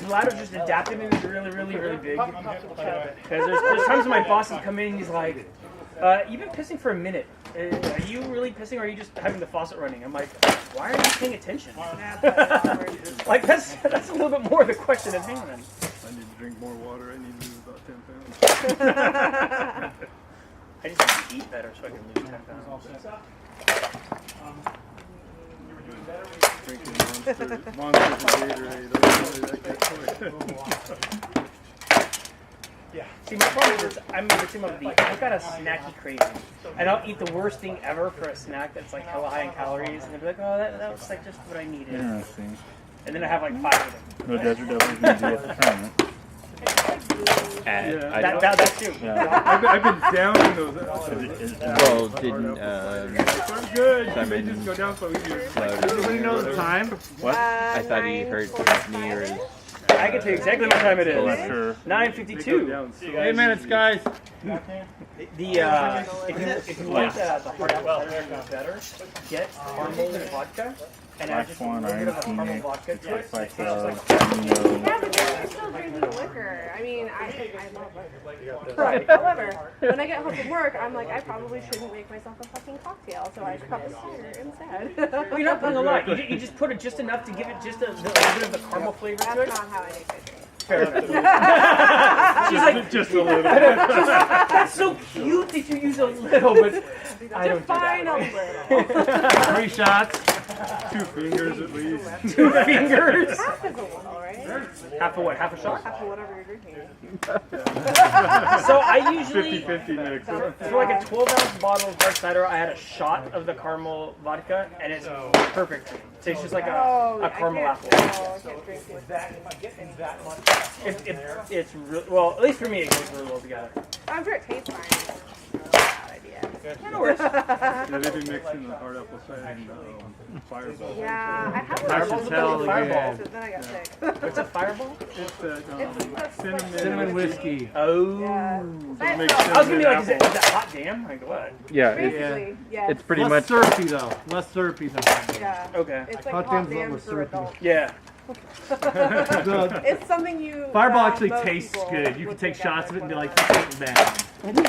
my bladder just adapted and is really, really, really big. Because there's times when my boss has come in and he's like, you've been pissing for a minute. Are you really pissing or are you just having the faucet running? I'm like, why are you paying attention? Like, that's a little bit more of the question at hand. I need to drink more water. I need to lose about 10 pounds. I just need to eat better so I can lose 10 pounds. Drinking monsters of Gatorade. See, my problem is I'm a victim of I've got a snacky craving. And I'll eat the worst thing ever for a snack that's like hella high in calories. And they'll be like, oh, that was like just what I needed. Interesting. And then I have like 5 of them. No Desert Devils means you have to try it. That too. Yeah. I've been downing those. Well, didn't I'm good. They just go down so easy. Anybody know the time? what? I thought he heard me or his. I can tell you exactly what time it is. Sure. 9:52. 8 minutes, guys. If you want the hard apple cider to be better, get caramel vodka and add just a little bit of a caramel vodka to it. Like, Yeah, but they're still drinking liquor. I mean, I love liquor. Right. However, when I get home from work, I'm like, I probably shouldn't make myself a fucking cocktail, so I cup of cider instead. Well, you're not putting a lot. You just put it just enough to give it just a little bit of the caramel flavor to it. That's not how I make my drink. Fair enough. She's like, just a little. that's so cute that you use a little, but I don't do Define that. a little. 3 shots. 2 fingers at least. 2 fingers. Half is a little, right? Half of what? Half a shot? Half of whatever you're drinking. So I usually, 50-50 next. for like a 12-ounce bottle of hard cider, I add a shot of the caramel vodka, and it's perfect. It tastes just like a caramel apple. Oh, I can't drink it. It's really, well, at least for me, it goes really well together. I'm sure it tastes fine. It's not a bad idea. Kind of works. Yeah, they've been mixing the hard apple cider and Fireball. Yeah, I have Fireball's a tell good again. fireball. Then I got sick. What's a fireball? It's the cinnamon. Cinnamon whiskey. Oh. Yeah. I was gonna be like, is that hot damn? Like what? Yeah, Basically, yeah. it's pretty Less much. syrupy though. Less syrupy than that. Yeah. Okay. It's like Hot hot damn's a lot damn less for syrupy. adults. Yeah. It's something you. Fireball that actually most tastes people good. You can would take think shots of it and be like, whatever. this ain't bad. No, It's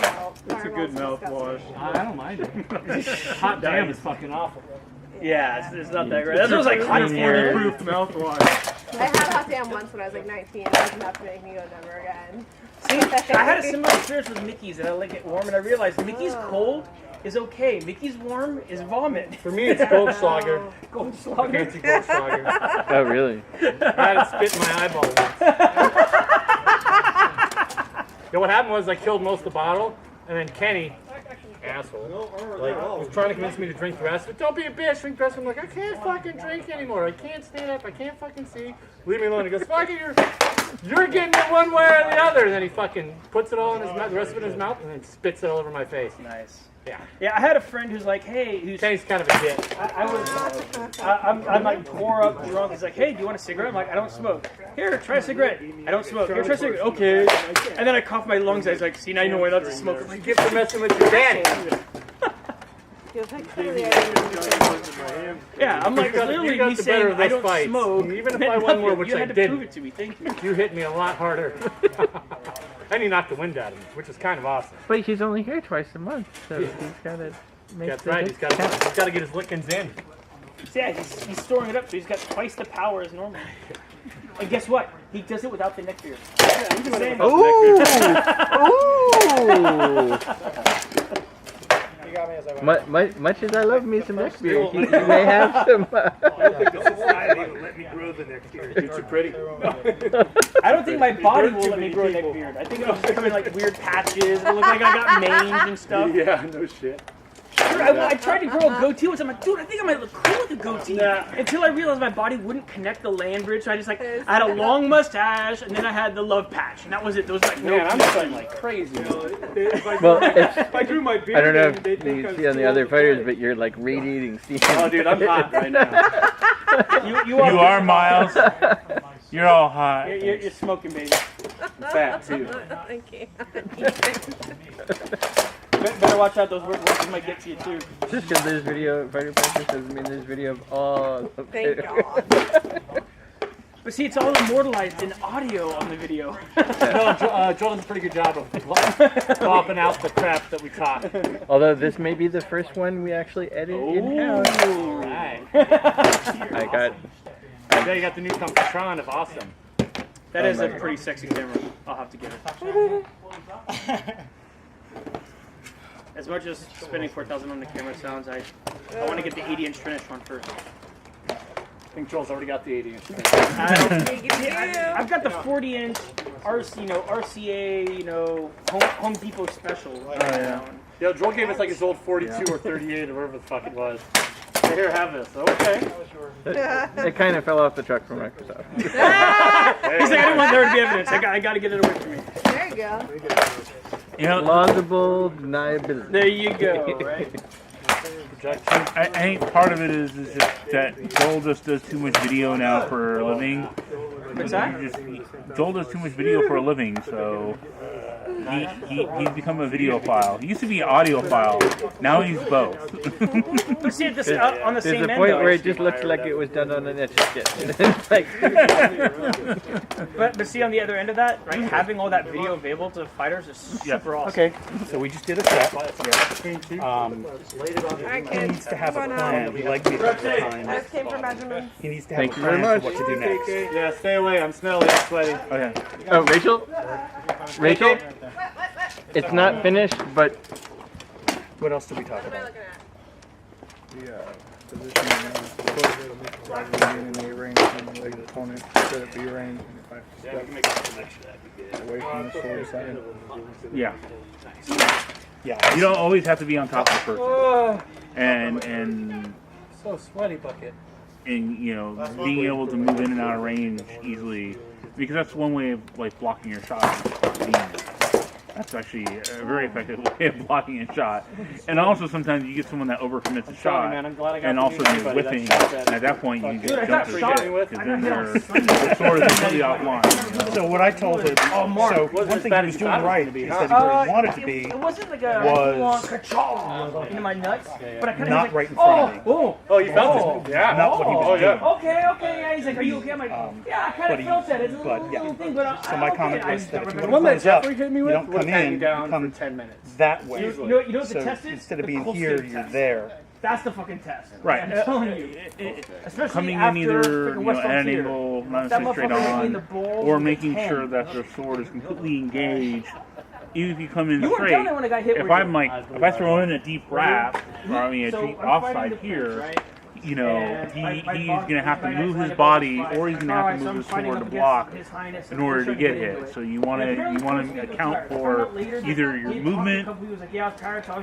a Fireball's good mouthwash. disgusting. I don't mind it. Hot damn is fucking awful. Yeah, it's not that great. That was like hot damn. Proof mouthwash. I had hot damn once when I was like 19. It was enough to make me go never again. See, I had a similar experience with Mickey's, and I like it warm, and I realized Mickey's cold is okay. Mickey's warm is vomit. For me, it's Goldschlager. Goldschlager. Fancy Goldschlager. Oh, really? I had it spit in my eyeball once. Yeah, what happened was I killed most of the bottle, and then Kenny, asshole, like, was trying to convince me to drink the rest of it. Don't be a bitch, drink the rest of it. I'm like, I can't fucking drink anymore. I can't stand up. I can't fucking see. Leave me alone. He goes, fuck it, you're getting it one way or the other. And then he fucking puts it all in his mouth, the rest of it in his mouth, and then spits it all over my face. Nice. Yeah. Yeah, I had a friend who's like, hey, Kenny's kind of a dick. I'm like tore up drunk. He's like, hey, do you want a cigarette? I'm like, I don't smoke. Here, try a cigarette. I don't smoke. Here, try a cigarette. Okay. And then I cough my lungs. I was like, see, now you know why not to smoke. I'm like, Get for messing with your daddy. Feels like clearly I didn't yeah, I'm like, clearly you got me the better saying of I this don't fight. smoke. Even if meant I won more, nothing. which you I had to didn't. prove it to me. Thank you. You hit me a lot harder. And you knocked the wind out of me, which is kind of awesome. But he's only here twice a month, so he's gotta make That's the right, good he's got count. to get his lickings in. Yeah, he's storing it up, so he's got twice the power as normal. And guess what? He does it without the neck beard. Ooh! Ooh! Much as I love me some neck beard, you may have some. Let me grow the next year. You're too pretty. I don't think my body will let me grow a neck beard. I think it'll become in like weird patches. It'll look like I got mange and stuff. Yeah, no shit. I tried to grow a goatee once. I'm like, dude, I think I might look cool with a goatee. Until I realized my body wouldn't connect the land bridge. So I just like, I had a long mustache, and then I had the love patch, and that was it. There was like no. Man, I'm sweating like crazy. Well, If I grew my beard, I don't know they'd if think you I'm see on the too other old. photos, but you're like radiating steam. Oh, dude, I'm hot right now. You You are, Miles. You're all hot. You're smoking, baby. I'm fat too. I can't. Better watch out. Those words might get to you too. Just because there's video of fighter practice doesn't mean there's video of all the Thank photos. God. But see, it's all immortalized in audio on the video. No, Joel does a pretty good job of popping out the crap that we talk. Although this may be the first one we actually edit in-house. Right. I got... Yeah, you got the new Computron of awesome. That is a pretty sexy camera. I'll have to give it. As much as spending $4,000 on the camera sounds, I want to get the 80-inch finished one first. I think Joel's already got the 80-inch. I've got the 40-inch RCA, Home Depot special. Yeah, Joel gave us like his old 42 or 38 or whatever the fuck it was. Hey, here, have this. Okay. It kind of fell off the truck from Microsoft. He's like, I didn't want there to be evidence. I got to get it away from me. There you go. You know, Plausible deniability. There you go, right? I think part of it is just that Joel just does too much video now for a living. What's that? Joel does too much video for a living, so he's become a videophile. He used to be an audiophile. Now he's both. But see, this, on the There's same a end, point though, where it just looks like it was done on an etch-a-sketch. It's like, but see, on the other end of that, right, having all that video available to fighters is super awesome. Okay, so we just did a set. All right, He kids. needs to have a Come on plan. out. He likes me to have a I plan. just came for measurements. He needs to have Thank a you very plan for much. what to do next. Yeah, stay away. I'm smelly. I'm sweaty. Okay. oh, Rachel? Rachel? It's not finished, but What else did we talk about? The position in A range and like the opponent set up B range, and if I step away from the sword side. Yeah. Yeah. You don't always have to be on top of the person. And So sweaty, Bucket. being able to move in and out of range easily, because that's one way of like blocking your shot. That's actually a very effective way of blocking a shot. And also sometimes you get someone that overcommits a shot, man. I'm glad I got and to also meet you're anybody. whipping, That's not and bad. at that point you Dude, just I jump got to shot. shit, because then the sword is completely offline. So what I told him, so Wasn't one as thing bad he was as you doing thought it was right gonna be, is huh? that where he wanted to be It wasn't like a was ka-chaw into my nuts, but I kind of not like, right in front of me. Oh, you felt it? Yeah. Not what he was doing. Okay, yeah. He's like, are you okay? I'm like, yeah, I kind but of he- felt that. It's a but, yeah. little thing, but So my okay. comment I was that if you remember want One to that close up, Jeffrey hit me you with don't would come have in, you down you come for 10 minutes. that way. You know what the So test is? instead of The being cool here, state you're test. there. That's the fucking test. Right. I'm telling you. Especially Coming in after either freaking West at an Frontier. angle, not That necessarily straight motherfucker in the on, bowl or with a making pen. sure that their sword is completely engaged. Even if you come in You weren't straight, down there when I got hit. if were you? I'm like, if I throw in a deep wrap, or I mean a So deep I'm fighting offside the here, Prince, right? you know, And he's gonna have to move his body, or he's gonna have to move his sword to block in order to get hit. So you want to account for either your movement,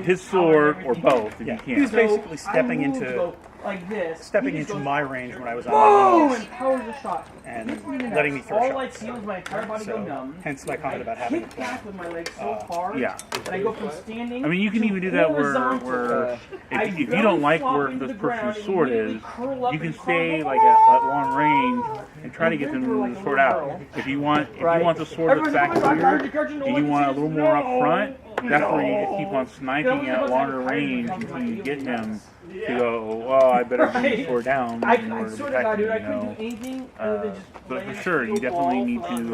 his sword, or both if you He was can. basically stepping into like this. stepping into my range when I was on Boom! my And knees powers the shot. and letting me throw All I shots. see was my entire body go So numb. hence my comment about having a Kick plan. back with my legs so hard Yeah. that I go from standing. I mean, you can to even do that horizontal. where I if you belly don't like flop where into this the ground person's and sword immediately is, curl up you can and stay crawl. like at long range and try to get them to move the sword out. If you want the sword that's back here, and you want a little more up front, that's where you just keep on sniping at longer range until you get him to go, well, I better bring the sword down in I order to swear to protect God, dude, I him, couldn't you do know. anything other than just But lay for in a sure, you steel definitely ball need for to, 20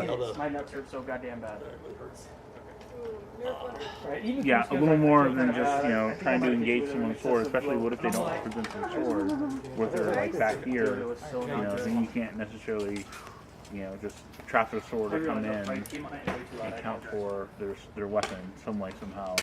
minutes. My nuts hurt so goddamn bad. Right, even Yeah, a Chris little goes, more "I than think just, I'm trying to gonna engage do it someone's with sword, excessive especially what if they blow." don't present their sword with their like back here, then you can't necessarily, just trap their sword or come in and account for their weapon some way, somehow.